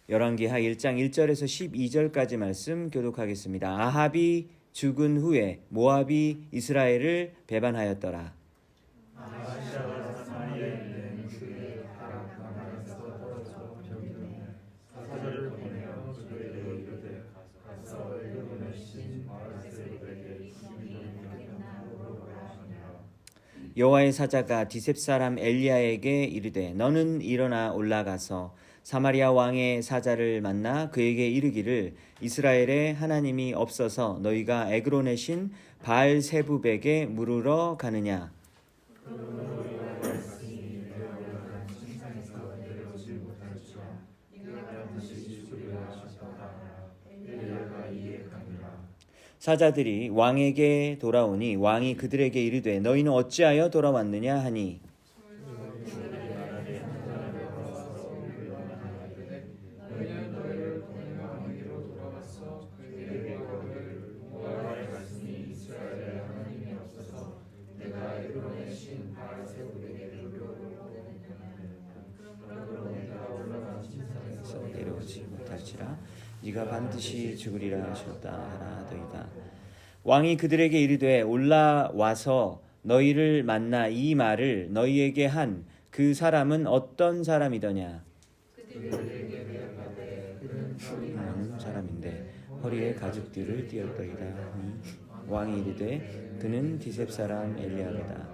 열왕기하 1장 1절에서 12절까지 말씀 교독하겠습니다. 아합이 죽은 후에 모압이 이스라엘을 배반하였더라. 여호와의 사자가 디셉 사람 엘리야에게 이르되 너는 일어나 올라가서 사마리아 왕의 사자를 만나 그에게 이르기를 이스라엘에 하나님이 없어서 너희가 에그론의 신 바알세붑에게 물으러 가느냐. 사자들이 왕에게 돌아오니 왕이 그들에게 이르되 너희는 어찌하여 돌아왔느냐 하니 내려오지 못할지라 네가 반드시 죽으리라 하셨다 하나더이다. 왕이 그들에게 이르되 올라와서 너희를 만나 이 말을 너희에게 한 그 사람은 어떤 사람이더냐. 많은 사람인데 허리에 가죽띠를 띠었더이다 하니 왕이 이르되 그는 디셉 사람 엘리야로다.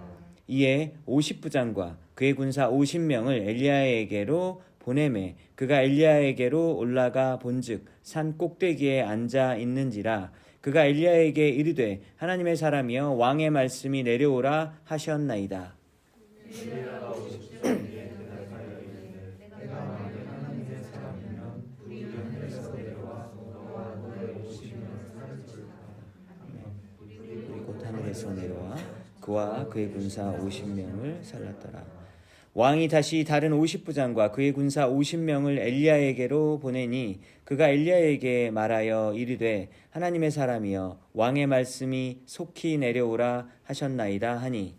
이에 50부장과 그의 군사 50명을 엘리야에게로 보내매 그가 엘리야에게로 올라가 본즉 산 꼭대기에 앉아 있는지라. 그가 엘리야에게 이르되 하나님의 사람이여 왕의 말씀이 내려오라 하셨나이다. 그리고 하늘에서 내려와 그와 그의 군사 50명을 살랐더라. 왕이 다시 다른 50부장과 그의 군사 50명을 엘리야에게로 보내니 그가 엘리야에게 말하여 이르되 하나님의 사람이여 왕의 말씀이 속히 내려오라 하셨나이다 하니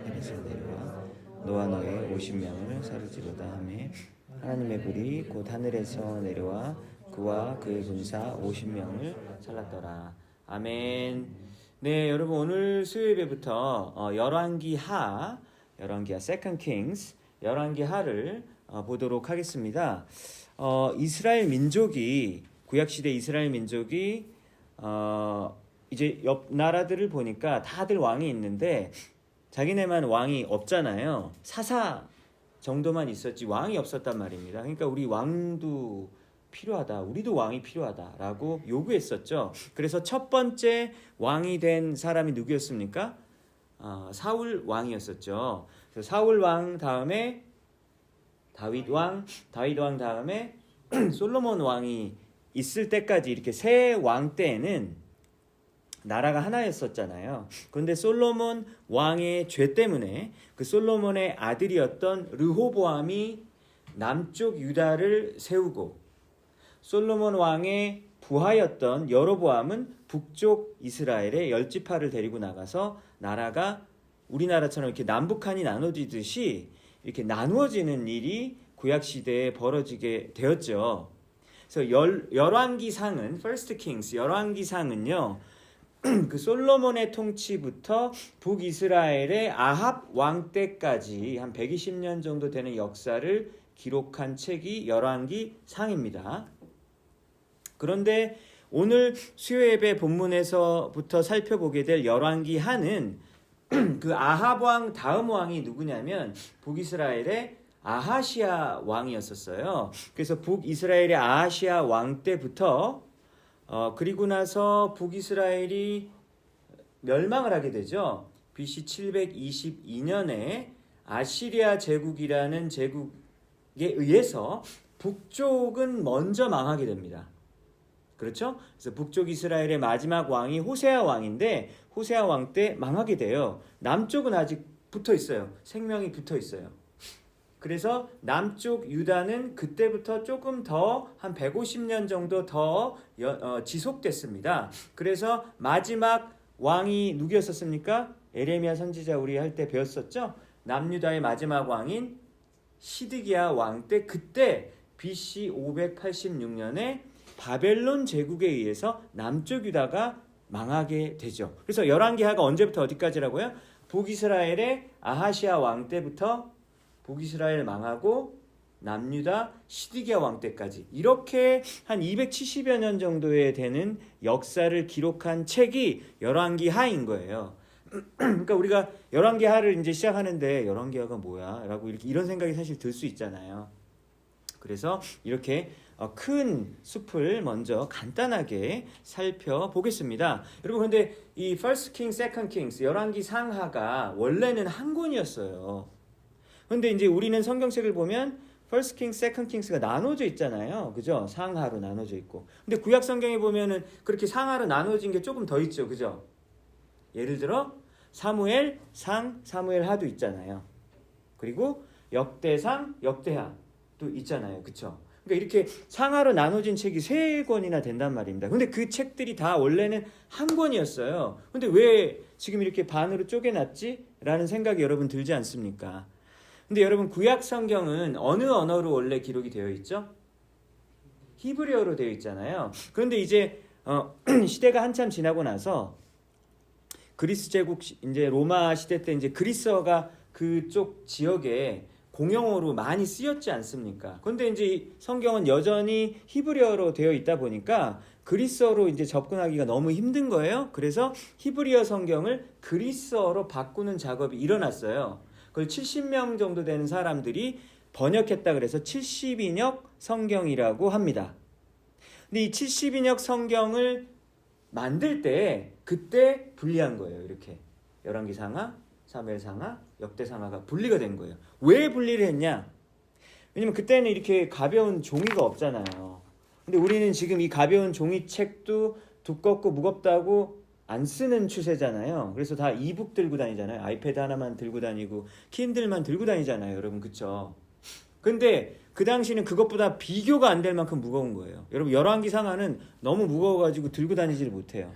하늘에서 내려와 너와 너의 50명을 살을지로다 하매 하나님의 불이 곧 하늘에서 내려와 그와 그의 군사 50명을 살랐더라. 아멘. 네, 여러분 오늘 수요예배부터 열왕기하 Second Kings 열왕기하를 보도록 하겠습니다. 이스라엘 민족이 구약 시대 이스라엘 민족이 이제 옆 나라들을 보니까 다들 왕이 있는데 자기네만 왕이 없잖아요. 사사 정도만 있었지 왕이 없었단 말입니다. 그러니까 우리 왕도 필요하다. 우리도 왕이 필요하다라고 요구했었죠. 그래서 첫 번째 왕이 된 사람이 누구였습니까? 사울 왕이었었죠. 그래서 사울 왕 다음에 다윗 왕 다음에 솔로몬 왕이 있을 때까지 이렇게 세 왕 때에는 나라가 하나였었잖아요. 그런데 솔로몬 왕의 죄 때문에 그 솔로몬의 아들이었던 르호보암이 남쪽 유다를 세우고 솔로몬 왕의 부하였던 여로보암은 북쪽 이스라엘의 10지파를 데리고 나가서 나라가 우리나라처럼 이렇게 남북한이 나눠지듯이 이렇게 나누어지는 일이 구약 시대에 벌어지게 되었죠. 그래서 열왕기상은 First Kings 열왕기상은요. 그 솔로몬의 통치부터 북이스라엘의 아합 왕 때까지 한 120년 정도 되는 역사를 기록한 책이 열왕기상입니다. 그런데 오늘 수요예배 본문에서부터 살펴보게 될 열왕기하는 그 아합 왕 다음 왕이 누구냐면 북이스라엘의 아하시아 왕이었었어요. 그래서 북이스라엘의 아하시아 왕 때부터 그리고 나서 북이스라엘이 멸망을 하게 되죠. BC 722년에 아시리아 제국이라는 제국에 의해서 북쪽은 먼저 망하게 됩니다. 그렇죠? 그래서 북쪽 이스라엘의 마지막 왕이 호세아 왕인데 호세아 왕 때 망하게 돼요. 남쪽은 아직 붙어 있어요. 생명이 붙어 있어요. 그래서 남쪽 유다는 그때부터 조금 더 한 150년 정도 더 지속됐습니다. 그래서 마지막 왕이 누구였었습니까? 에레미야 선지자 우리 할 때 배웠었죠? 남유다의 마지막 왕인 시드기야 왕 때, 그때 BC 586년에 바벨론 제국에 의해서 남쪽 유다가 망하게 되죠. 그래서 열왕기하가 언제부터 어디까지라고요? 북이스라엘의 아하시아 왕 때부터 북이스라엘 망하고 남유다 시드기야 왕 때까지, 이렇게 한 270여 년 정도에 되는 역사를 기록한 책이 열왕기하인 거예요. 그러니까 우리가 열왕기하를 이제 시작하는데 열왕기하가 뭐야? 라고 이런 생각이 사실 들 수 있잖아요. 그래서 이렇게 큰 숲을 먼저 간단하게 살펴보겠습니다. 여러분, 근데 이 First King, Second Kings, 열왕기 상하가 원래는 한 권이었어요. 근데 이제 우리는 성경책을 보면 First King, Second Kings가 나눠져 있잖아요. 그죠? 상하로 나눠져 있고. 근데 구약 성경에 보면은 그렇게 상하로 나눠진 게 조금 더 있죠. 그죠? 예를 들어 사무엘 상, 사무엘 하도 있잖아요. 그리고 역대상, 역대하도 있잖아요. 그쵸? 그러니까 이렇게 상하로 나눠진 책이 3권이나 된단 말입니다. 근데 그 책들이 다 원래는 한 권이었어요. 근데 왜 지금 이렇게 반으로 쪼개놨지? 라는 생각이 여러분 들지 않습니까? 근데 여러분, 구약 성경은 어느 언어로 원래 기록이 되어 있죠? 히브리어로 되어 있잖아요. 그런데 이제 시대가 한참 지나고 나서 그리스 제국, 이제 로마 시대 때 이제 그리스어가 그쪽 지역에 공용어로 많이 쓰였지 않습니까? 그런데 이제 성경은 여전히 히브리어로 되어 있다 보니까 그리스어로 이제 접근하기가 너무 힘든 거예요. 그래서 히브리어 성경을 그리스어로 바꾸는 작업이 일어났어요. 그걸 70명 정도 되는 사람들이 번역했다 그래서 70인역 성경이라고 합니다. 근데 이 70인역 성경을 만들 때 그때 분리한 거예요. 이렇게 열왕기 상하, 사무엘 상하, 역대 상하가 분리가 된 거예요. 왜 분리를 했냐? 왜냐면 그때는 이렇게 가벼운 종이가 없잖아요. 근데 우리는 지금 이 가벼운 종이책도 두껍고 무겁다고 안 쓰는 추세잖아요. 그래서 다 이북 들고 다니잖아요. 아이패드 하나만 들고 다니고 킨들만 들고 다니잖아요. 여러분, 그쵸? 근데 그 당시는 그것보다 비교가 안 될 만큼 무거운 거예요. 여러분, 열왕기 상하는 너무 무거워가지고 들고 다니지를 못해요.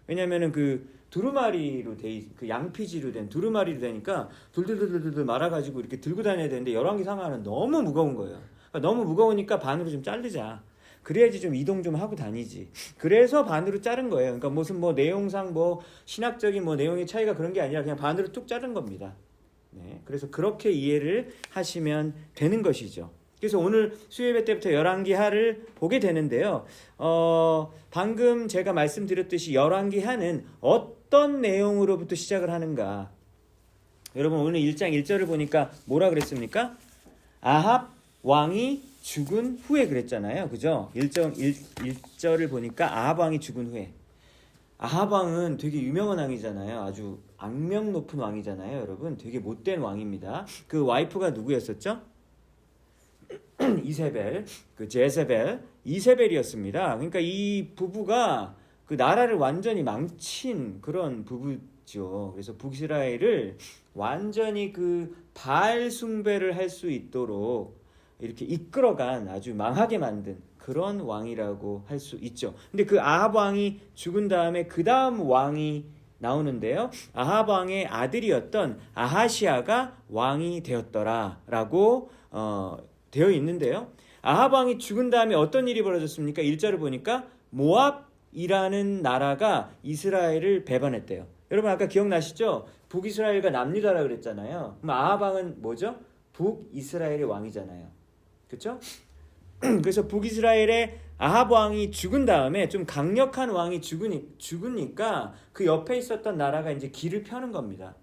왜냐면은 그 두루마리로 그 양피지로 된 두루마리로 되니까 둘둘둘둘 말아가지고 이렇게 들고 다녀야 되는데 열왕기 상하는 너무 무거운 거예요. 그러니까 너무 무거우니까 반으로 좀 자르자. 그래야지 좀 이동 좀 하고 다니지. 그래서 반으로 자른 거예요. 그러니까 무슨 내용상 신학적인 내용의 차이가 그런 게 아니라 그냥 반으로 뚝 자른 겁니다. 네, 그래서 그렇게 이해를 하시면 되는 것이죠. 그래서 오늘 수요예배 때부터 열왕기하를 보게 되는데요. 방금 제가 말씀드렸듯이 열왕기하는 어떤 내용으로부터 시작을 하는가? 여러분, 오늘 1장 1절을 보니까 뭐라 그랬습니까? 아합 왕이 죽은 후에 그랬잖아요. 그죠? 1절을 보니까 아합 왕이 죽은 후에. 아합 왕은 되게 유명한 왕이잖아요. 아주 악명 높은 왕이잖아요. 여러분, 되게 못된 왕입니다. 그 와이프가 누구였었죠? 이세벨, 그 제세벨, 이세벨이었습니다. 그러니까 이 부부가 그 나라를 완전히 망친 그런 부부죠. 그래서 북이스라엘을 완전히 그 바알 숭배를 할 수 있도록 이렇게 이끌어간, 아주 망하게 만든 그런 왕이라고 할 수 있죠. 근데 그 아합 왕이 죽은 다음에 그 다음 왕이 나오는데요. 아합 왕의 아들이었던 아하시아가 왕이 되었더라라고 되어 있는데요. 아합 왕이 죽은 다음에 어떤 일이 벌어졌습니까? 1절을 보니까 모압이라는 나라가 이스라엘을 배반했대요. 여러분, 아까 기억나시죠? 북이스라엘과 남유다라 그랬잖아요. 그럼 아합 왕은 뭐죠? 북이스라엘의 왕이잖아요. 그렇죠? 그래서 북이스라엘의 아합 왕이 죽은 다음에 좀 강력한 왕이 죽으니까 그 옆에 있었던 나라가 이제 길을 펴는 겁니다.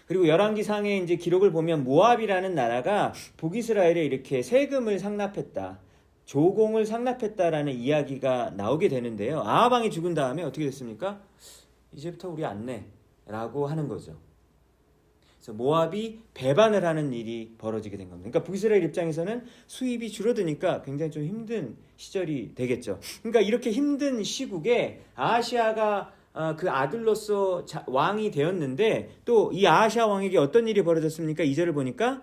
그리고 열왕기상의 이제 기록을 보면 모압이라는 나라가 북이스라엘에 이렇게 세금을 상납했다, 조공을 상납했다라는 이야기가 나오게 되는데요. 아합 왕이 죽은 다음에 어떻게 됐습니까? 이제부터 우리 안 내라고 하는 거죠. 그래서 모압이 배반을 하는 일이 벌어지게 된 겁니다. 그러니까 북이스라엘 입장에서는 수입이 줄어드니까 굉장히 좀 힘든 시절이 되겠죠. 그러니까 이렇게 힘든 시국에 아하시아가 그 아들로서 왕이 되었는데, 또 이 아하시아 왕에게 어떤 일이 벌어졌습니까? 2절을 보니까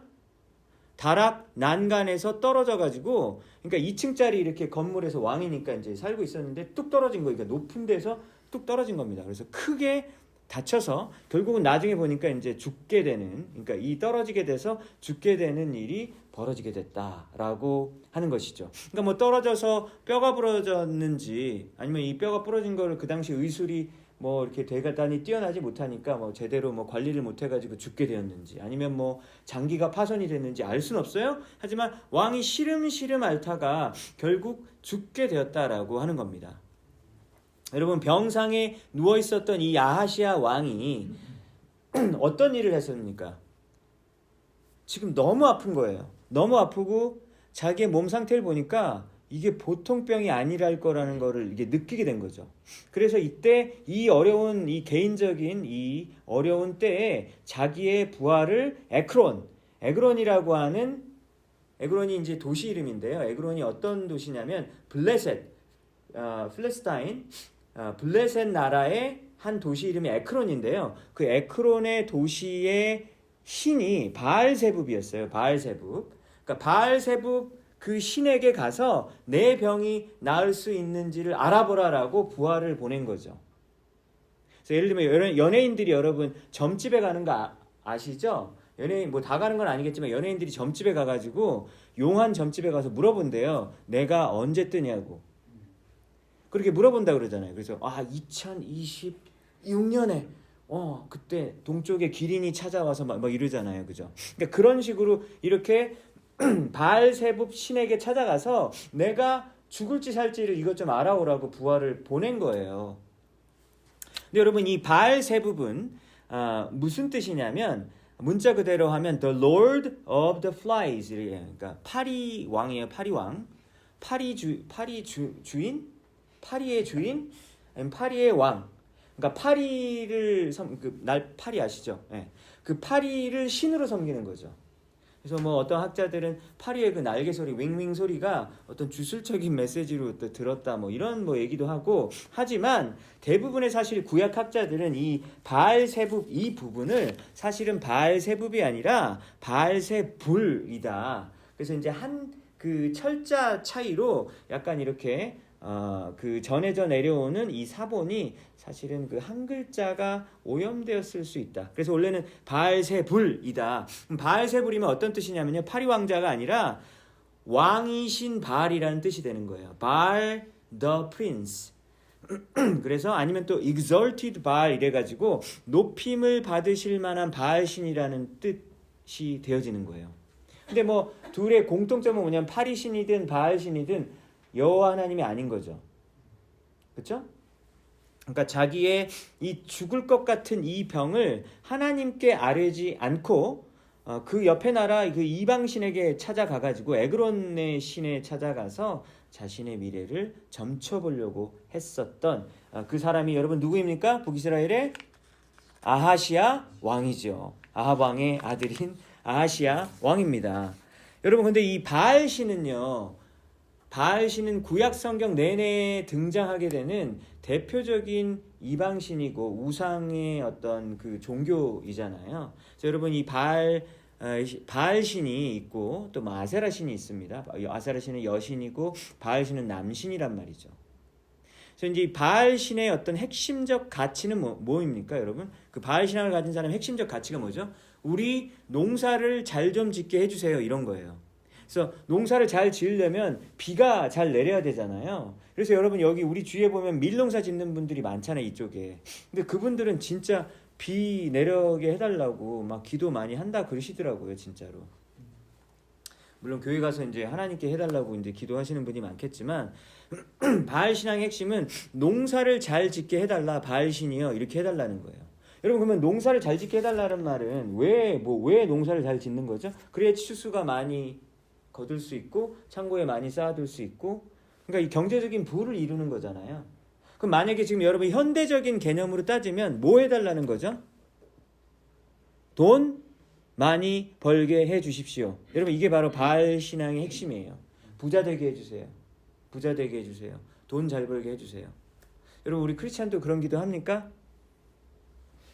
다락 난간에서 떨어져 가지고, 그러니까 2층짜리 이렇게 건물에서 왕이니까 이제 살고 있었는데 뚝 떨어진 거예요. 그러니까 높은 데서 뚝 떨어진 겁니다. 그래서 크게 다쳐서 결국은 나중에 보니까 이제 죽게 되는, 그러니까 이 떨어지게 돼서 죽게 되는 일이 벌어지게 됐다라고 하는 것이죠. 그러니까 뭐 떨어져서 뼈가 부러졌는지 아니면 이 뼈가 부러진 거를 그 당시 의술이 뭐 이렇게 대단히 뛰어나지 못하니까 뭐 제대로 뭐 관리를 못 해가지고 죽게 되었는지 아니면 뭐 장기가 파손이 됐는지 알 수는 없어요. 하지만 왕이 시름시름 앓다가 결국 죽게 되었다라고 하는 겁니다. 여러분, 병상에 누워 있었던 이 아하시아 왕이 어떤 일을 했습니까? 지금 너무 아픈 거예요. 너무 아프고 자기의 몸 상태를 보니까 이게 보통 병이 아니랄 거라는 거를 이게 느끼게 된 거죠. 그래서 이때 이 어려운 이 개인적인 이 어려운 때에 자기의 부하를 에그론이라고 하는, 에그론이 이제 도시 이름인데요. 에그론이 어떤 도시냐면 필레스타인, 블레셋 나라의 한 도시 이름이 에크론인데요. 그 에크론의 도시의 신이 바알세붑이었어요. 바알세붑. 그러니까 바알세붑 그 신에게 가서 내 병이 나을 수 있는지를 알아보라라고 부하를 보낸 거죠. 그래서 예를 들면 연예인들이 여러분 점집에 가는 거 아시죠? 연예인 뭐 다 가는 건 아니겠지만 연예인들이 점집에 가가지고 용한 점집에 가서 물어본대요. 내가 언제 뜨냐고. 그렇게 물어본다 그러잖아요. 그래서 2026년에 그때 동쪽에 기린이 찾아와서 막 이러잖아요. 그죠? 그러니까 그런 식으로 이렇게 바알세붑 신에게 찾아가서 내가 죽을지 살지를 이것 좀 알아오라고 부하를 보낸 거예요. 근데 여러분, 이 바알세붑은 무슨 뜻이냐면 문자 그대로 하면 The Lord of the Flies, 그러니까 파리 왕이에요. 파리 왕. 주인? 파리의 주인? 파리의 왕. 그러니까 파리를 파리 아시죠? 네. 그 파리를 신으로 섬기는 거죠. 그래서 뭐 어떤 학자들은 파리의 그 날개 소리, 윙윙 소리가 어떤 주술적인 메시지로 또 들었다 뭐 이런 뭐 얘기도 하고, 하지만 대부분의 사실 구약 학자들은 이 바알세붑 이 부분을 사실은 바알세붑이 아니라 바알세불이다. 그래서 이제 한 그 철자 차이로 약간 이렇게 그 전해져 내려오는 이 사본이 사실은 그 한 글자가 오염되었을 수 있다. 그래서 원래는 바알세불이다. 바알세불이면 어떤 뜻이냐면요, 파리 왕자가 아니라 왕이신 바알이라는 뜻이 되는 거예요. 바알 the prince. 그래서 아니면 또 exalted 바알 이래가지고 높임을 받으실 만한 바알신이라는 뜻이 되어지는 거예요. 근데 뭐 둘의 공통점은 뭐냐면 파리신이든 바알신이든 여호와 하나님이 아닌 거죠. 그렇죠? 그러니까 자기의 이 죽을 것 같은 이 병을 하나님께 아뢰지 않고 그 옆에 나라 그 이방신에게 찾아가가지고 에그론의 신에 찾아가서 자신의 미래를 점쳐보려고 했었던 그 사람이 여러분 누구입니까? 북이스라엘의 아하시아 왕이죠. 아합 왕의 아들인 아하시아 왕입니다. 여러분, 근데 이 바알신은요, 바알신은 구약 성경 내내 등장하게 되는 대표적인 이방신이고 우상의 어떤 그 종교이잖아요. 그래서 여러분, 이 바알신이 있고 또 아세라신이 있습니다. 아세라신은 여신이고 바알신은 남신이란 말이죠. 그래서 이제 바알신의 어떤 핵심적 가치는 뭐입니까, 여러분? 그 바알신앙을 가진 사람의 핵심적 가치가 뭐죠? 우리 농사를 잘 좀 짓게 해주세요, 이런 거예요. 그래서 농사를 잘 지으려면 비가 잘 내려야 되잖아요. 그래서 여러분 여기 우리 주위에 보면 밀농사 짓는 분들이 많잖아요, 이쪽에. 근데 그분들은 진짜 비 내려게 해달라고 막 기도 많이 한다 그러시더라고요, 진짜로. 물론 교회 가서 이제 하나님께 해달라고 이제 기도하시는 분이 많겠지만 바알 신앙의 핵심은 농사를 잘 짓게 해달라, 바알신이요, 이렇게 해달라는 거예요. 여러분, 그러면 농사를 잘 짓게 해달라는 말은 왜 농사를 잘 짓는 거죠? 그래야 추수가 많이 거둘 수 있고 창고에 많이 쌓아둘 수 있고, 그러니까 이 경제적인 부를 이루는 거잖아요. 그럼 만약에 지금 여러분 현대적인 개념으로 따지면 뭐 해달라는 거죠? 돈 많이 벌게 해주십시오. 여러분, 이게 바로 바알 신앙의 핵심이에요. 부자 되게 해주세요. 부자 되게 해주세요. 돈 잘 벌게 해주세요. 여러분, 우리 크리스찬도 그런 기도 합니까?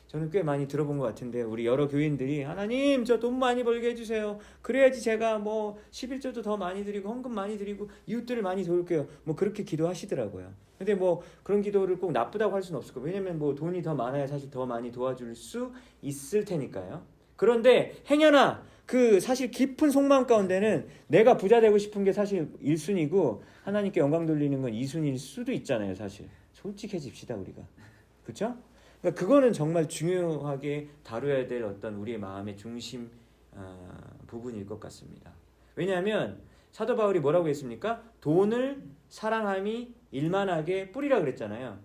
저는 꽤 많이 들어본 것 같은데 우리 여러 교인들이 하나님 저 돈 많이 벌게 해주세요. 그래야지 제가 뭐 11조도 더 많이 드리고 헌금 많이 드리고 이웃들을 많이 도울게요. 뭐 그렇게 기도하시더라고요. 근데 뭐 그런 기도를 꼭 나쁘다고 할 수는 없을 거예요. 왜냐면 뭐 돈이 더 많아야 사실 더 많이 도와줄 수 있을 테니까요. 그런데 행여나 그 사실 깊은 속마음 가운데는 내가 부자 되고 싶은 게 사실 1순위고 하나님께 영광 돌리는 건 2순위일 수도 있잖아요. 사실 솔직해집시다 우리가. 그렇죠? 그러니까 그거는 정말 중요하게 다뤄야 될 어떤 우리의 마음의 중심 부분일 것 같습니다. 왜냐하면 사도 바울이 뭐라고 했습니까? 돈을 사랑함이 일만하게 뿌리라 그랬잖아요.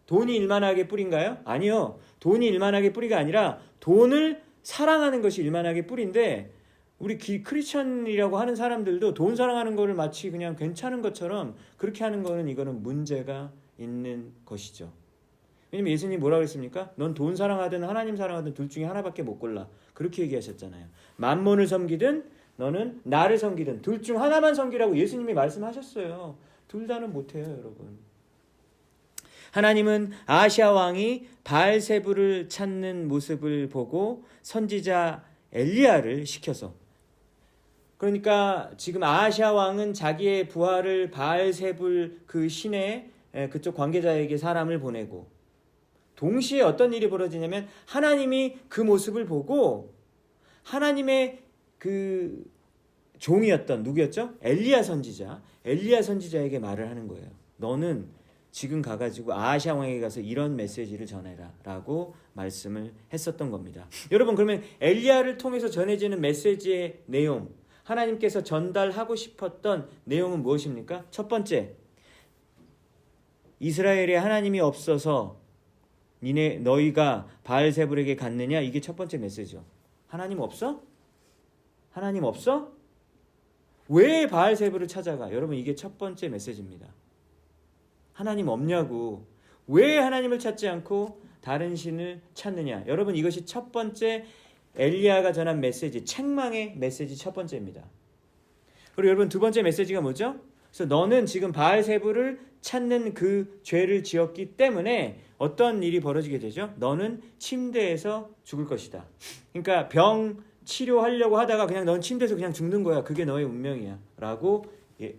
돈이 일만하게 뿌린가요? 아니요. 돈이 일만하게 뿌리가 아니라 돈을 사랑하는 것이 일만하게 뿌린데 우리 크리스천이라고 하는 사람들도 돈 사랑하는 거를 마치 그냥 괜찮은 것처럼 그렇게 하는 거는 이거는 문제가 있는 것이죠. 왜냐면 예수님이 뭐라고 했습니까? 넌 돈 사랑하든 하나님 사랑하든 둘 중에 하나밖에 못 골라. 그렇게 얘기하셨잖아요. 만몬을 섬기든 너는 나를 섬기든 둘 중 하나만 섬기라고 예수님이 말씀하셨어요. 둘 다는 못해요, 여러분. 하나님은 아하시아 왕이 바알세불을 찾는 모습을 보고 선지자 엘리야를 시켜서, 그러니까 지금 아하시아 왕은 자기의 부하를 바알세불 그 신의 그쪽 관계자에게 사람을 보내고, 동시에 어떤 일이 벌어지냐면 하나님이 그 모습을 보고 하나님의 그 종이었던 누구였죠? 엘리야 선지자에게 말을 하는 거예요. 너는 지금 가가지고 아하시아 왕에게 가서 이런 메시지를 전해라 라고 말씀을 했었던 겁니다. 여러분, 그러면 엘리야를 통해서 전해지는 메시지의 내용, 하나님께서 전달하고 싶었던 내용은 무엇입니까? 첫 번째, 이스라엘에 하나님이 없어서 너희가 바알세불에게 갔느냐? 이게 첫 번째 메시지죠. 하나님 없어? 하나님 없어? 왜 바알세불을 찾아가? 여러분, 이게 첫 번째 메시지입니다. 하나님 없냐고. 왜 하나님을 찾지 않고 다른 신을 찾느냐? 여러분, 이것이 첫 번째 엘리야가 전한 메시지, 책망의 메시지 첫 번째입니다. 그리고 여러분, 두 번째 메시지가 뭐죠? 그래서 너는 지금 바알세불을 찾는 그 죄를 지었기 때문에 어떤 일이 벌어지게 되죠? 너는 침대에서 죽을 것이다. 그러니까 병 치료하려고 하다가 그냥 넌 침대에서 그냥 죽는 거야. 그게 너의 운명이야. 라고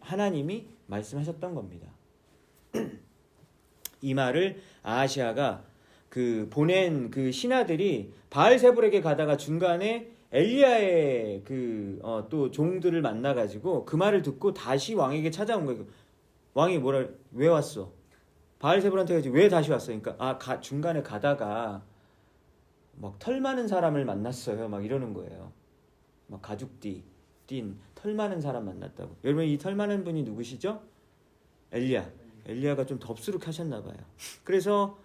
하나님이 말씀하셨던 겁니다. 이 말을 아하시아가 그 보낸 그 신하들이 바알세불에게 가다가 중간에 엘리야의 또 종들을 만나가지고 그 말을 듣고 다시 왕에게 찾아온 거예요. 왕이 왜 왔어? 바알세불한테 왜 다시 왔어? 그러니까 중간에 가다가 막 털 많은 사람을 만났어요. 막 이러는 거예요. 막 가죽 띤 털 많은 사람 만났다고. 여러분, 이 털 많은 분이 누구시죠? 엘리야가 좀 덥수룩하셨나 봐요. 그래서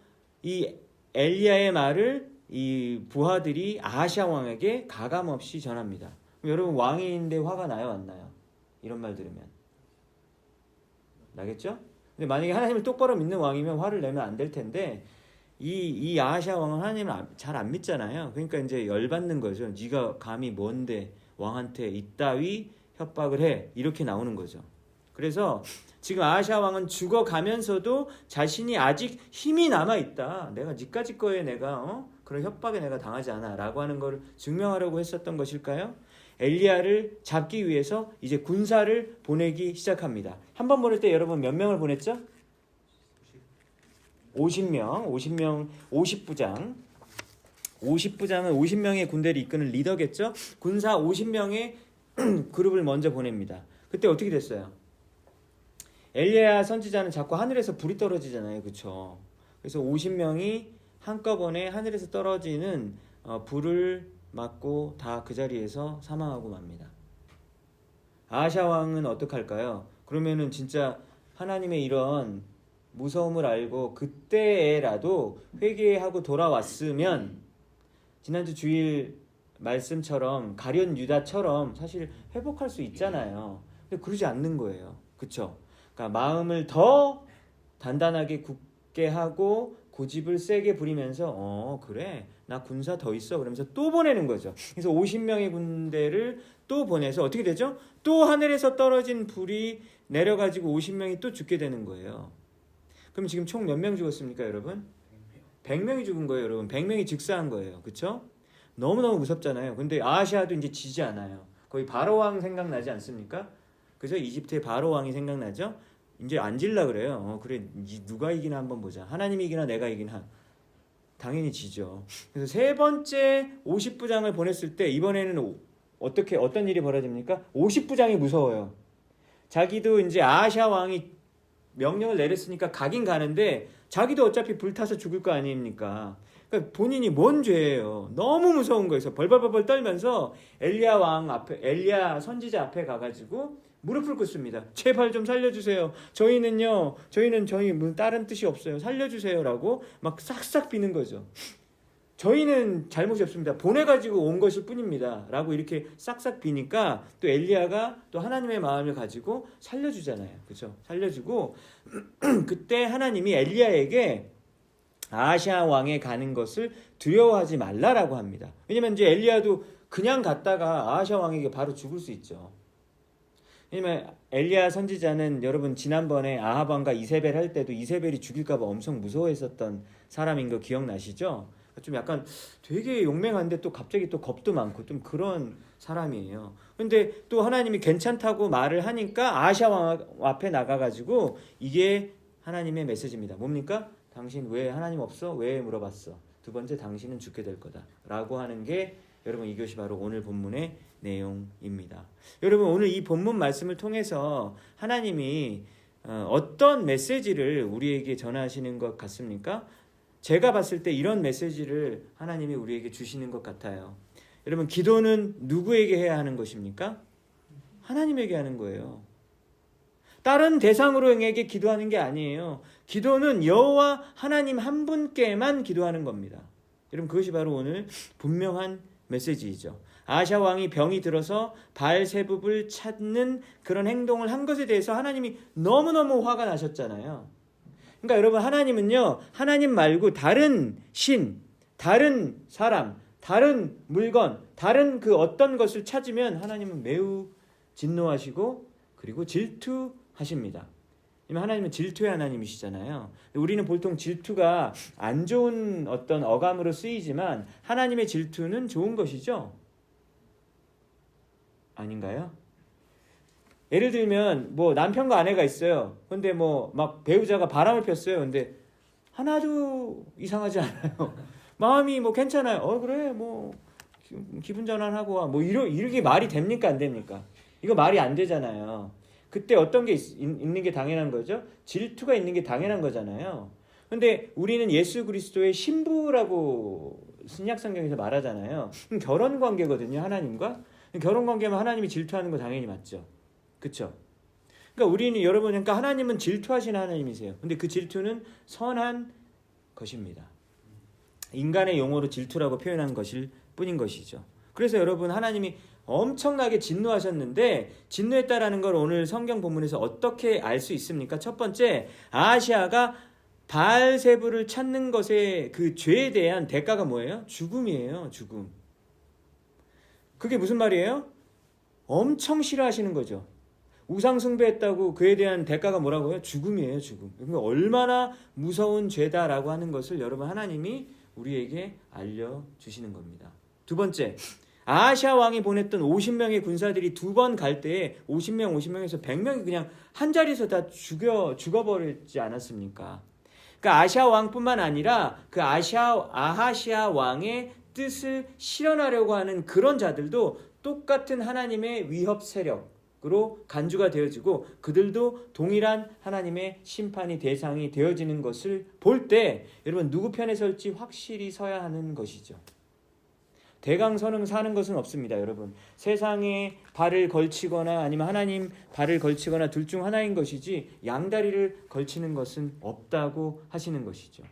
이 엘리야의 말을 이 부하들이 아하시아 왕에게 가감없이 전합니다. 여러분, 왕인데 화가 나요, 안 나요? 이런 말 들으면 나겠죠? 근데 만약에 하나님을 똑바로 믿는 왕이면 화를 내면 안 될 텐데 이 아하시아 왕은 하나님을 잘 안 믿잖아요. 그러니까 이제 열받는 거죠. 네가 감히 뭔데 왕한테 이따위 협박을 해, 이렇게 나오는 거죠. 그래서 지금 아하시아 왕은 죽어가면서도 자신이 아직 힘이 남아있다. 내가 니까짓 거에 내가 그런 협박에 내가 당하지 않아 라고 하는 걸 증명하려고 했었던 것일까요? 엘리야를 잡기 위해서 이제 군사를 보내기 시작합니다. 한 번 보낼 때 여러분 몇 명을 보냈죠? 50부장. 50부장은 50명의 군대를 이끄는 리더겠죠? 군사 50명의 그룹을 먼저 보냅니다. 그때 어떻게 됐어요? 엘리야 선지자는 자꾸 하늘에서 불이 떨어지잖아요. 그렇죠? 그래서 50명이 한꺼번에 하늘에서 떨어지는 불을 맞고 다 그 자리에서 사망하고 맙니다. 아하시아 왕은 어떡할까요? 그러면은 진짜 하나님의 이런 무서움을 알고 그때라도 회개하고 돌아왔으면 지난주 주일 말씀처럼 가룟 유다처럼 사실 회복할 수 있잖아요. 근데 그러지 않는 거예요. 그렇죠? 그러니까 마음을 더 단단하게 굳게 하고 고집을 세게 부리면서 그래 나 군사 더 있어 그러면서 또 보내는 거죠. 그래서 50명의 군대를 또 보내서 어떻게 되죠? 또 하늘에서 떨어진 불이 내려가지고 50명이 또 죽게 되는 거예요. 그럼 지금 총 몇 명 죽었습니까, 여러분? 100명이 죽은 거예요, 여러분. 100명이 즉사한 거예요. 그렇죠? 너무너무 무섭잖아요. 근데 아하시아도 이제 지지 않아요. 거의 바로왕 생각나지 않습니까? 그죠? 이집트의 바로왕이 생각나죠? 이제 앉을라 그래요. 그래 누가 이기나 한번 보자. 하나님이 이기나 내가 이기나. 당연히 지죠. 그래서 세 번째 50부장을 보냈을 때 이번에는 어떤 일이 벌어집니까? 50부장이 무서워요. 자기도 이제 아하시아 왕이 명령을 내렸으니까 가긴 가는데 자기도 어차피 불타서 죽을 거 아닙니까? 그러니까 본인이 뭔 죄예요. 너무 무서운 거에서 벌벌벌 떨면서 엘리야 선지자 앞에 가가지고 무릎을 꿇습니다. 제발 좀 살려주세요. 저희는 다른 뜻이 없어요. 살려주세요라고 막 싹싹 비는 거죠. 저희는 잘못이 없습니다. 보내가지고 온 것일 뿐입니다. 라고 이렇게 싹싹 비니까 또 엘리야가 또 하나님의 마음을 가지고 살려주잖아요. 그죠? 살려주고 그때 하나님이 엘리야에게 아하시아 왕에 가는 것을 두려워하지 말라라고 합니다. 왜냐면 이제 엘리야도 그냥 갔다가 아하시아 왕에게 바로 죽을 수 있죠. 왜냐면 엘리야 선지자는 여러분 지난번에 아합 왕과 이세벨 할 때도 이세벨이 죽일까 봐 엄청 무서워했었던 사람인 거 기억나시죠? 좀 약간 되게 용맹한데 또 갑자기 또 겁도 많고 좀 그런 사람이에요. 근데 또 하나님이 괜찮다고 말을 하니까 아하시아 왕 앞에 나가가지고 이게 하나님의 메시지입니다. 뭡니까? 당신 왜 하나님 없어? 왜 물어봤어? 두 번째, 당신은 죽게 될 거다 라고 하는 게 여러분 이것이 바로 오늘 본문의 내용입니다. 여러분 오늘 이 본문 말씀을 통해서 하나님이 어떤 메시지를 우리에게 전하시는 것 같습니까? 제가 봤을 때 이런 메시지를 하나님이 우리에게 주시는 것 같아요. 여러분 기도는 누구에게 해야 하는 것입니까? 하나님에게 하는 거예요. 다른 대상으로에게 기도하는 게 아니에요. 기도는 여호와 하나님 한 분께만 기도하는 겁니다. 여러분 그것이 바로 오늘 분명한 메시지이죠. 아하시아 왕이 병이 들어서 바알세붑을 찾는 그런 행동을 한 것에 대해서 하나님이 너무너무 화가 나셨잖아요. 그러니까 여러분 하나님은요, 하나님 말고 다른 신, 다른 사람, 다른 물건, 다른 그 어떤 것을 찾으면 하나님은 매우 진노하시고 그리고 질투하십니다. 하나님은 질투의 하나님이시잖아요. 우리는 보통 질투가 안 좋은 어떤 어감으로 쓰이지만 하나님의 질투는 좋은 것이죠. 아닌가요? 예를 들면 뭐 남편과 아내가 있어요. 근데 뭐 막 배우자가 바람을 폈어요. 근데 하나도 이상하지 않아요. 마음이 뭐 괜찮아요. 그래 뭐 기분 전환하고 와. 뭐 이렇게 말이 됩니까 안 됩니까? 이거 말이 안 되잖아요. 그때 어떤 게 있는 게 당연한 거죠? 질투가 있는 게 당연한 거잖아요. 근데 우리는 예수 그리스도의 신부라고 신약성경에서 말하잖아요. 결혼 관계거든요, 하나님과. 결혼 관계면 하나님이 질투하는 거 당연히 맞죠. 그렇죠? 그러니까 우리는 여러분, 그러니까 하나님은 질투하시는 하나님이세요. 근데 그 질투는 선한 것입니다. 인간의 용어로 질투라고 표현한 것일 뿐인 것이죠. 그래서 여러분 하나님이 엄청나게 진노하셨는데 진노했다라는 걸 오늘 성경 본문에서 어떻게 알 수 있습니까? 첫 번째, 아하시아가 바알세붑을 찾는 것의 그 죄에 대한 대가가 뭐예요? 죽음이에요. 죽음. 그게 무슨 말이에요? 엄청 싫어하시는 거죠. 우상 숭배했다고 그에 대한 대가가 뭐라고요? 죽음이에요. 죽음. 그러니까 얼마나 무서운 죄다라고 하는 것을 여러분 하나님이 우리에게 알려주시는 겁니다. 두 번째, 아하시아 왕이 보냈던 50명의 군사들이 두 번 갈 때에 50명에서 100명이 그냥 한 자리에서 다 죽어버리지 않았습니까? 그러니까 아하시아 왕뿐만 아니라 그 아하시아 왕의 뜻을 실현하려고 하는 그런 자들도 똑같은 하나님의 위협 세력으로 간주가 되어지고 그들도 동일한 하나님의 심판이 대상이 되어지는 것을 볼 때 여러분 누구 편에 설지 확실히 서야 하는 것이죠. 대강선응 사는 것은 없습니다, 여러분. 세상에 발을 걸치거나 아니면 하나님 발을 걸치거나 둘 중 하나인 것이지 양다리를 걸치는 것은 없다고 하시는 것이죠.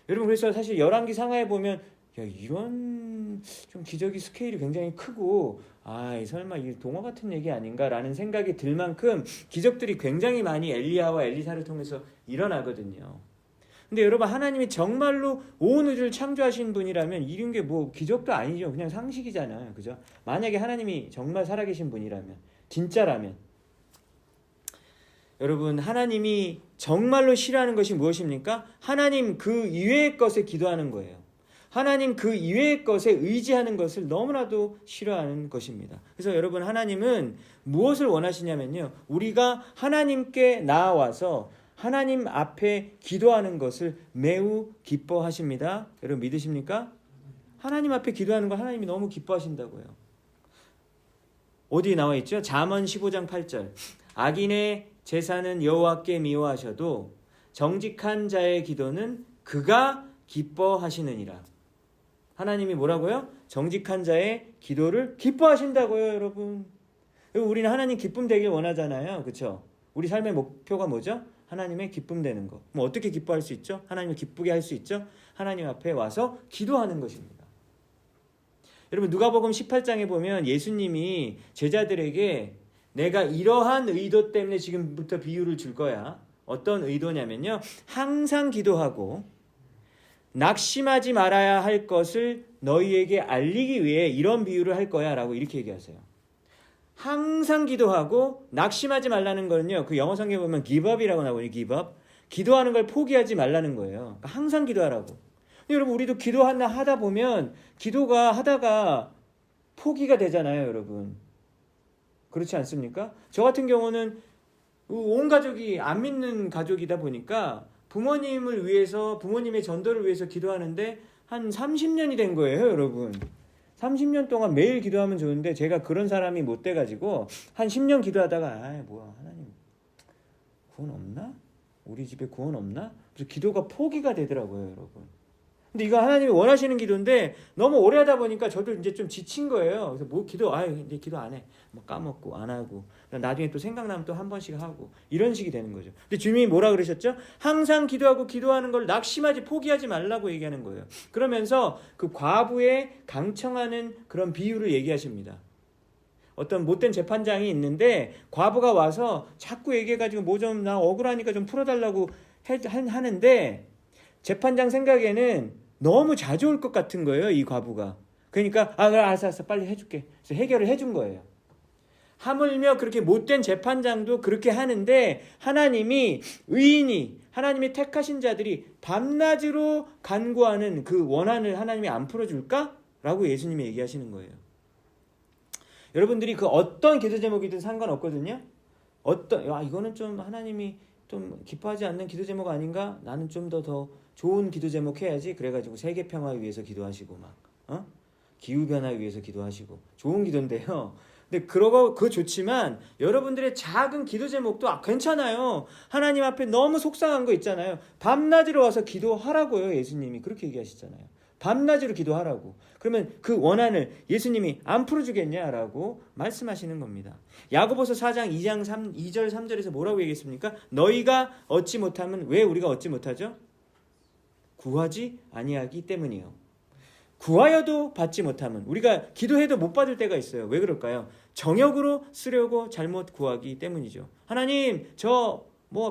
여러분 그래서 사실 열왕기 상하에 보면 이런 좀 기적이 스케일이 굉장히 크고 설마 이 동화 같은 얘기 아닌가라는 생각이 들 만큼 기적들이 굉장히 많이 엘리야와 엘리사를 통해서 일어나거든요. 근데 여러분 하나님이 정말로 온 우주를 창조하신 분이라면 이런 게 뭐 기적도 아니죠. 그냥 상식이잖아요. 그죠? 만약에 하나님이 정말 살아계신 분이라면, 진짜라면, 여러분 하나님이 정말로 싫어하는 것이 무엇입니까? 하나님 그 이외의 것에 기도하는 거예요. 하나님 그 이외의 것에 의지하는 것을 너무나도 싫어하는 것입니다. 그래서 여러분, 하나님은 무엇을 원하시냐면요, 우리가 하나님께 나아와서 하나님 앞에 기도하는 것을 매우 기뻐하십니다. 여러분 믿으십니까? 하나님 앞에 기도하는 걸 하나님이 너무 기뻐하신다고요. 어디에 나와 있죠? 잠언 15장 8절. 악인의 제사는 여호와께 미워하셔도 정직한 자의 기도는 그가 기뻐하시느니라. 하나님이 뭐라고요? 정직한 자의 기도를 기뻐하신다고요, 여러분. 우리는 하나님 기쁨 되길 원하잖아요. 그렇죠? 우리 삶의 목표가 뭐죠? 하나님의 기쁨 되는 거. 뭐 어떻게 기뻐할 수 있죠? 하나님을 기쁘게 할 수 있죠? 하나님 앞에 와서 기도하는 것입니다. 여러분, 누가복음 18장에 보면 예수님이 제자들에게 내가 이러한 의도 때문에 지금부터 비유를 줄 거야. 어떤 의도냐면요, 항상 기도하고 낙심하지 말아야 할 것을 너희에게 알리기 위해 이런 비유를 할 거야 라고 이렇게 얘기하세요. 항상 기도하고 낙심하지 말라는 거는요, 그 영어 성경에 보면 give up이라고 나오거든요. give up. 기도하는 걸 포기하지 말라는 거예요. 그러니까 항상 기도하라고. 근데 여러분, 우리도 하다 보면 기도가 하다가 포기가 되잖아요, 여러분. 그렇지 않습니까? 저 같은 경우는 온 가족이 안 믿는 가족이다 보니까 부모님을 위해서, 부모님의 전도를 위해서 기도하는데 한 30년이 된 거예요, 여러분. 30년 동안 매일 기도하면 좋은데 제가 그런 사람이 못 돼가지고 한 10년 기도하다가 뭐야, 하나님 구원 없나? 우리 집에 구원 없나? 그래서 기도가 포기가 되더라고요, 여러분. 근데 이거 하나님이 원하시는 기도인데 너무 오래 하다 보니까 저도 이제 좀 지친 거예요. 그래서 뭐 이제 기도 안 해. 뭐 까먹고 안 하고. 나중에 또 생각나면 또 한 번씩 하고. 이런 식이 되는 거죠. 근데 주님이 뭐라 그러셨죠? 항상 기도하고 기도하는 걸 낙심하지, 포기하지 말라고 얘기하는 거예요. 그러면서 그 과부의 강청하는 그런 비유를 얘기하십니다. 어떤 못된 재판장이 있는데 과부가 와서 자꾸 얘기해가지고 뭐 좀 나 억울하니까 좀 풀어달라고 하는데 재판장 생각에는 너무 자주 올 것 같은 거예요, 이 과부가. 그러니까 그래, 알았어 빨리 해줄게. 그래서 해결을 해준 거예요. 하물며 그렇게 못된 재판장도 그렇게 하는데 하나님이, 의인이, 하나님이 택하신 자들이 밤낮으로 간구하는 그 원한을 하나님이 안 풀어줄까? 라고 예수님이 얘기하시는 거예요. 여러분들이 그 어떤 기도 제목이든 상관없거든요. 이거는 좀 하나님이 좀 기뻐하지 않는 기도 제목 아닌가? 나는 좀 더 좋은 기도 제목 해야지. 그래가지고 세계 평화를 위해서 기도하시고 기후 변화를 위해서 기도하시고 좋은 기도인데요. 근데 그거 좋지만 여러분들의 작은 기도 제목도 괜찮아요. 하나님 앞에 너무 속상한 거 있잖아요. 밤낮으로 와서 기도하라고요. 예수님이 그렇게 얘기하시잖아요. 밤낮으로 기도하라고. 그러면 그 원한을 예수님이 안 풀어주겠냐라고 말씀하시는 겁니다. 야고보서 4장 2절 3절에서 뭐라고 얘기했습니까? 너희가 얻지 못하면, 왜 우리가 얻지 못하죠? 구하지 아니하기 때문이요. 구하여도 받지 못하면, 우리가 기도해도 못 받을 때가 있어요. 왜 그럴까요? 정욕으로 쓰려고 잘못 구하기 때문이죠. 하나님 저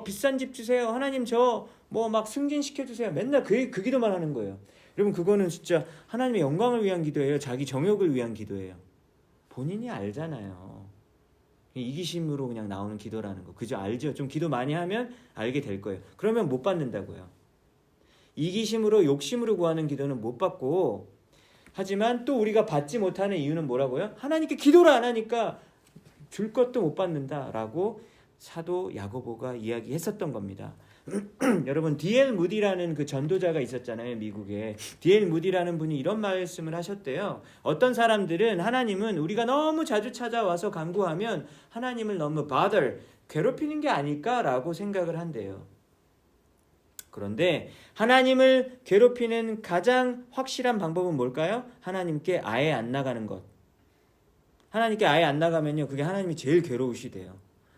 비싼 집 주세요. 하나님 저 승진시켜 주세요. 맨날 그 기도만 하는 거예요. 여러분, 그거는 진짜 하나님의 영광을 위한 기도예요. 자기 정욕을 위한 기도예요. 본인이 알잖아요. 이기심으로 그냥 나오는 기도라는 거. 그죠? 알죠? 좀 기도 많이 하면 알게 될 거예요. 그러면 못 받는다고요. 이기심으로, 욕심으로 구하는 기도는 못 받고, 하지만 또 우리가 받지 못하는 이유는 뭐라고요? 하나님께 기도를 안 하니까 줄 것도 못 받는다라고 사도 야고보가 이야기했었던 겁니다. 여러분, D.L. 무디라는 그 전도자가 있었잖아요, 미국에. D.L. 무디라는 분이 이런 말씀을 하셨대요. 어떤 사람들은 하나님은 우리가 너무 자주 찾아와서 간구하면 하나님을 너무 괴롭히는 게 아닐까라고 생각을 한대요. 그런데 하나님을 괴롭히는 가장 확실한 방법은 뭘까요? 하나님께 아예 안 나가는 것. 하나님께 아예 안 나가면요, 그게 하나님이 제일 괴로우시대요.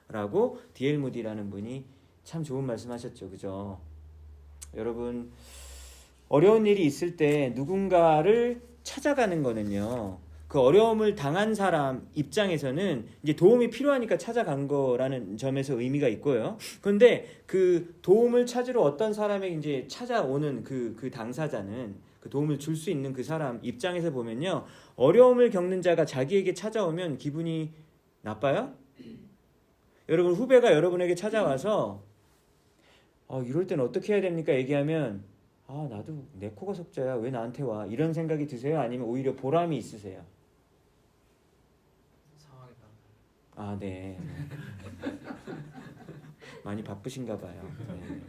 라고 D.L. 무디라는 분이 참 좋은 말씀하셨죠. 그죠? 여러분, 어려운 일이 있을 때 누군가를 찾아가는 거는요, 그 어려움을 당한 사람 입장에서는 이제 도움이 필요하니까 찾아간 거라는 점에서 의미가 있고요. 그런데 그 도움을 찾으러 어떤 사람에게 이제 찾아오는 그 당사자는, 그 도움을 줄 수 있는 그 사람 입장에서 보면요, 어려움을 겪는 자가 자기에게 찾아오면 기분이 나빠요? 여러분, 후배가 여러분에게 찾아와서 이럴 때는 어떻게 해야 됩니까? 얘기하면 아, 나도 내 코가 석자야. 왜 나한테 와? 이런 생각이 드세요? 아니면 오히려 보람이 있으세요? 상황에 따라. 아, 네. 많이 바쁘신가 봐요. 네.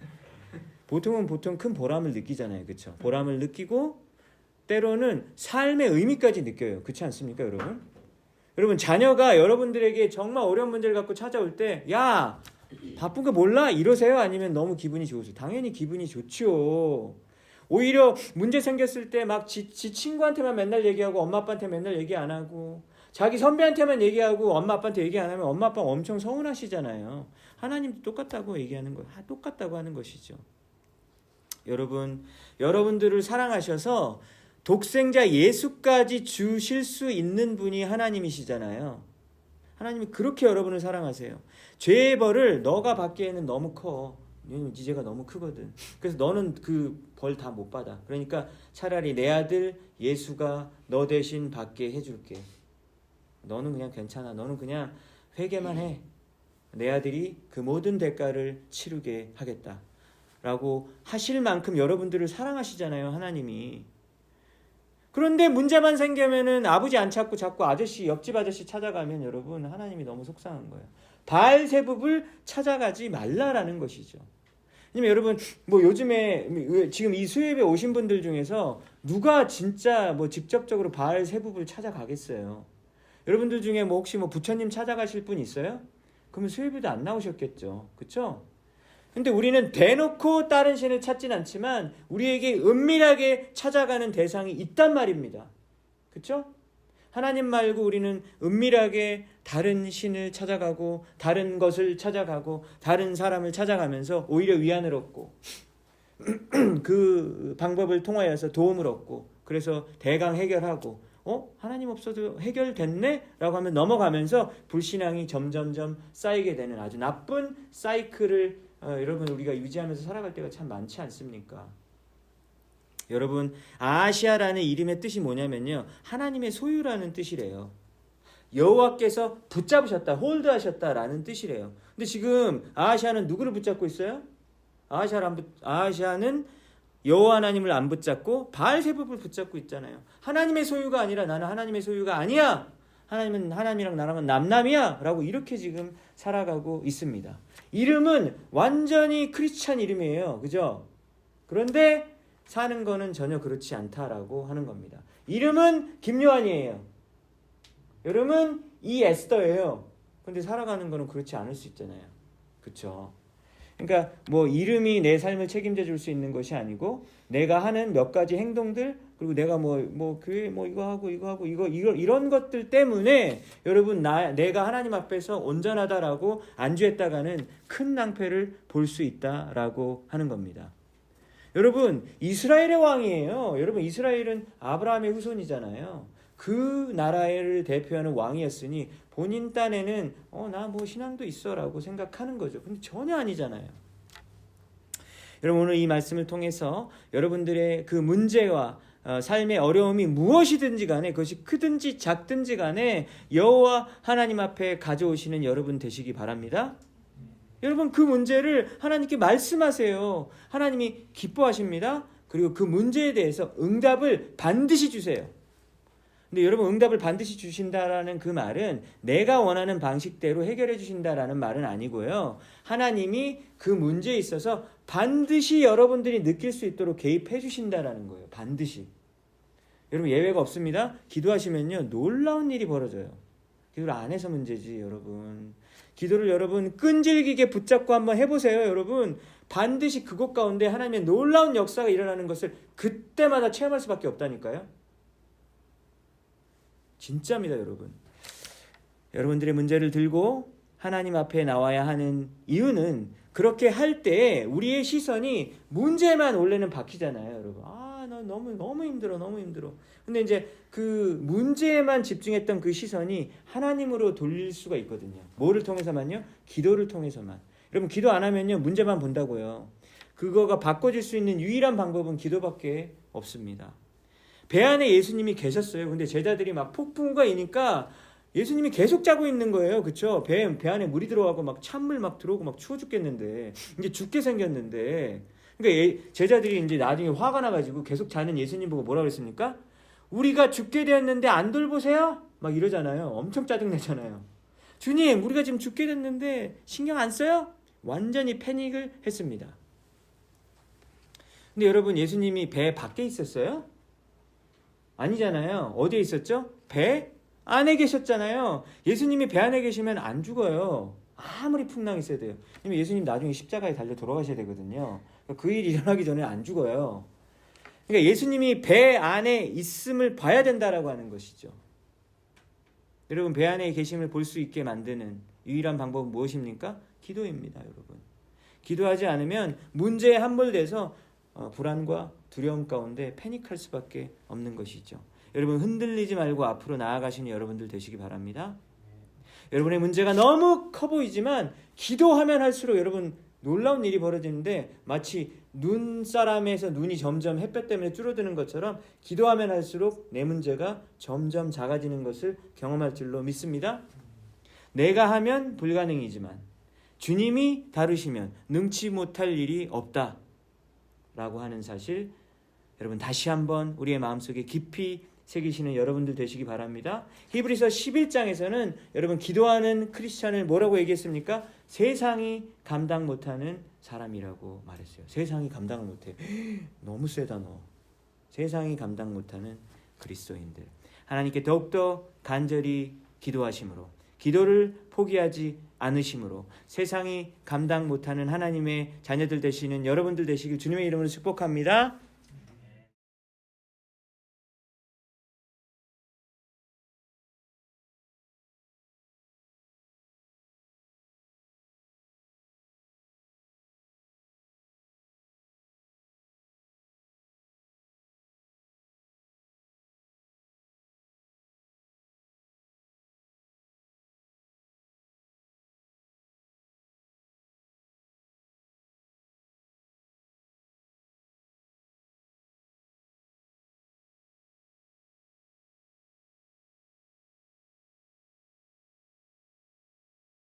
보통 큰 보람을 느끼잖아요. 그렇죠? 보람을 느끼고 때로는 삶의 의미까지 느껴요. 그렇지 않습니까, 여러분? 여러분, 자녀가 여러분들에게 정말 어려운 문제를 갖고 찾아올 때, 야, 바쁜 거 몰라? 이러세요? 아니면 너무 기분이 좋으세요? 당연히 기분이 좋죠. 오히려 문제 생겼을 때 막 지 친구한테만 맨날 얘기하고 엄마 아빠한테 맨날 얘기 안 하고 자기 선배한테만 얘기하고 엄마 아빠한테 얘기 안 하면 엄마 아빠 엄청 서운하시잖아요. 하나님도 똑같다고 얘기하는 거, 똑같다고 하는 것이죠. 여러분들을 사랑하셔서 독생자 예수까지 주실 수 있는 분이 하나님이시잖아요. 하나님이 그렇게 여러분을 사랑하세요. 죄의 벌을 너가 받기에는 너무 커. 네 죄가 너무 크거든. 그래서 너는 그 벌 다 못 받아. 그러니까 차라리 내 아들 예수가 너 대신 받게 해줄게. 너는 그냥 괜찮아. 너는 그냥 회개만 해. 내 아들이 그 모든 대가를 치르게 하겠다. 라고 하실 만큼 여러분들을 사랑하시잖아요, 하나님이. 그런데 문제만 생기면은 아버지 안 찾고 자꾸 옆집 아저씨 찾아가면 여러분, 하나님이 너무 속상한 거예요. 바알세붑을 찾아가지 말라라는 것이죠. 왜냐면 여러분, 뭐 요즘에 지금 이 수협에 오신 분들 중에서 누가 진짜 뭐 직접적으로 바알세붑을 찾아가겠어요? 여러분들 중에 뭐 혹시 뭐 부처님 찾아가실 분 있어요? 그러면 수협에도 안 나오셨겠죠. 그쵸? 근데 우리는 대놓고 다른 신을 찾진 않지만 우리에게 은밀하게 찾아가는 대상이 있단 말입니다. 그쵸? 하나님 말고 우리는 은밀하게 다른 신을 찾아가고 다른 것을 찾아가고 다른 사람을 찾아가면서 오히려 위안을 얻고 그 방법을 통하여서 도움을 얻고 그래서 대강 해결하고 하나님 없어도 해결됐네? 라고 하면 넘어가면서 불신앙이 점점점 쌓이게 되는 아주 나쁜 사이클을 여러분 우리가 유지하면서 살아갈 때가 참 많지 않습니까? 여러분, 아시아라는 이름의 뜻이 뭐냐면요, 하나님의 소유라는 뜻이래요. 여호와께서 붙잡으셨다, 홀드하셨다라는 뜻이래요. 근데 지금 아시아는 누구를 붙잡고 있어요? 아시아는 여호와 하나님을 안 붙잡고 바알세붑을 붙잡고 있잖아요. 하나님의 소유가 아니라 나는 하나님의 소유가 아니야. 하나님이랑 나랑은 남남이야 라고 이렇게 지금 살아가고 있습니다. 이름은 완전히 크리스찬 이름이에요. 그죠? 그런데 사는 거는 전혀 그렇지 않다라고 하는 겁니다. 이름은 김요한이에요. 이름은 이에스더예요. 근데 살아가는 거는 그렇지 않을 수 있잖아요. 그렇죠? 그러니까 뭐 이름이 내 삶을 책임져 줄 수 있는 것이 아니고 내가 하는 몇 가지 행동들 그리고 내가 뭐 교회 뭐 이거 하고 이런 것들 때문에 여러분 내가 하나님 앞에서 온전하다라고 안주했다가는 큰 낭패를 볼 수 있다라고 하는 겁니다. 여러분, 이스라엘의 왕이에요. 여러분, 이스라엘은 아브라함의 후손이잖아요. 그 나라를 대표하는 왕이었으니 본인 딴에는 나 뭐 신앙도 있어라고 생각하는 거죠. 근데 전혀 아니잖아요. 여러분, 오늘 이 말씀을 통해서 여러분들의 그 문제와 삶의 어려움이 무엇이든지 간에 그것이 크든지 작든지 간에 여호와 하나님 앞에 가져오시는 여러분 되시기 바랍니다. 여러분 그 문제를 하나님께 말씀하세요. 하나님이 기뻐하십니다. 그리고 그 문제에 대해서 응답을 반드시 주세요. 근데 여러분 응답을 반드시 주신다라는 그 말은 내가 원하는 방식대로 해결해 주신다라는 말은 아니고요. 하나님이 그 문제에 있어서 반드시 여러분들이 느낄 수 있도록 개입해 주신다라는 거예요. 반드시. 여러분 예외가 없습니다. 기도하시면요 놀라운 일이 벌어져요. 기도를 안 해서 문제지 여러분. 기도를 여러분 끈질기게 붙잡고 한번 해보세요. 여러분 반드시 그곳 가운데 하나님의 놀라운 역사가 일어나는 것을 그때마다 체험할 수밖에 없다니까요. 진짜입니다 여러분. 여러분들의 문제를 들고 하나님 앞에 나와야 하는 이유는 그렇게 할 때 우리의 시선이 문제만 원래는 박히잖아요 여러분. 나 너무 힘들어. 근데 이제 그 문제에만 집중했던 그 시선이 하나님으로 돌릴 수가 있거든요. 뭐를 통해서만요? 기도를 통해서만. 여러분 기도 안 하면요 문제만 본다고요. 그거가 바꿔질 수 있는 유일한 방법은 기도밖에 없습니다. 배 안에 예수님이 계셨어요. 근데 제자들이 막 폭풍우가 이니까 예수님이 계속 자고 있는 거예요. 그쵸? 배 안에 물이 들어가고 막 찬물 막 들어오고 막 추워 죽겠는데 이제 죽게 생겼는데 그러니까 제자들이 이제 나중에 화가 나가지고 계속 자는 예수님 보고 뭐라 그랬습니까? 우리가 죽게 되었는데 안 돌보세요? 막 이러잖아요. 엄청 짜증내잖아요. 주님, 우리가 지금 죽게 됐는데 신경 안 써요? 완전히 패닉을 했습니다. 근데 여러분, 예수님이 배 밖에 있었어요? 아니잖아요. 어디에 있었죠? 배 안에 계셨잖아요. 예수님이 배 안에 계시면 안 죽어요. 아무리 풍랑이 있어야 돼요. 왜냐면 예수님 나중에 십자가에 달려 돌아가셔야 되거든요. 그 일이 일어나기 전에 안 죽어요. 그러니까 예수님이 배 안에 있음을 봐야 된다라고 하는 것이죠. 여러분, 배 안에 계심을 볼 수 있게 만드는 유일한 방법은 무엇입니까? 기도입니다, 여러분. 기도하지 않으면 문제에 함몰돼서 불안과 두려움 가운데 패닉할 수밖에 없는 것이죠. 여러분, 흔들리지 말고 앞으로 나아가시는 여러분들 되시기 바랍니다. 여러분의 문제가 너무 커 보이지만 기도하면 할수록 여러분 놀라운 일이 벌어지는데, 마치 눈사람에서 눈이 점점 햇볕 때문에 줄어드는 것처럼 기도하면 할수록 내 문제가 점점 작아지는 것을 경험할 줄로 믿습니다. 내가 하면 불가능이지만 주님이 다루시면 능치 못할 일이 없다 라고 하는 사실, 여러분 다시 한번 우리의 마음속에 깊이 새기시는 여러분들 되시기 바랍니다. 히브리서 11장에서는 여러분, 기도하는 크리스찬을 뭐라고 얘기했습니까? 세상이 감당 못하는 사람이라고 말했어요. 세상이 감당을 못해. 너무 세다 너. 세상이 감당 못하는 그리스도인들. 하나님께 더욱더 간절히 기도하심으로, 기도를 포기하지 않으심으로 세상이 감당 못하는 하나님의 자녀들 되시는 여러분들 되시길 주님의 이름으로 축복합니다.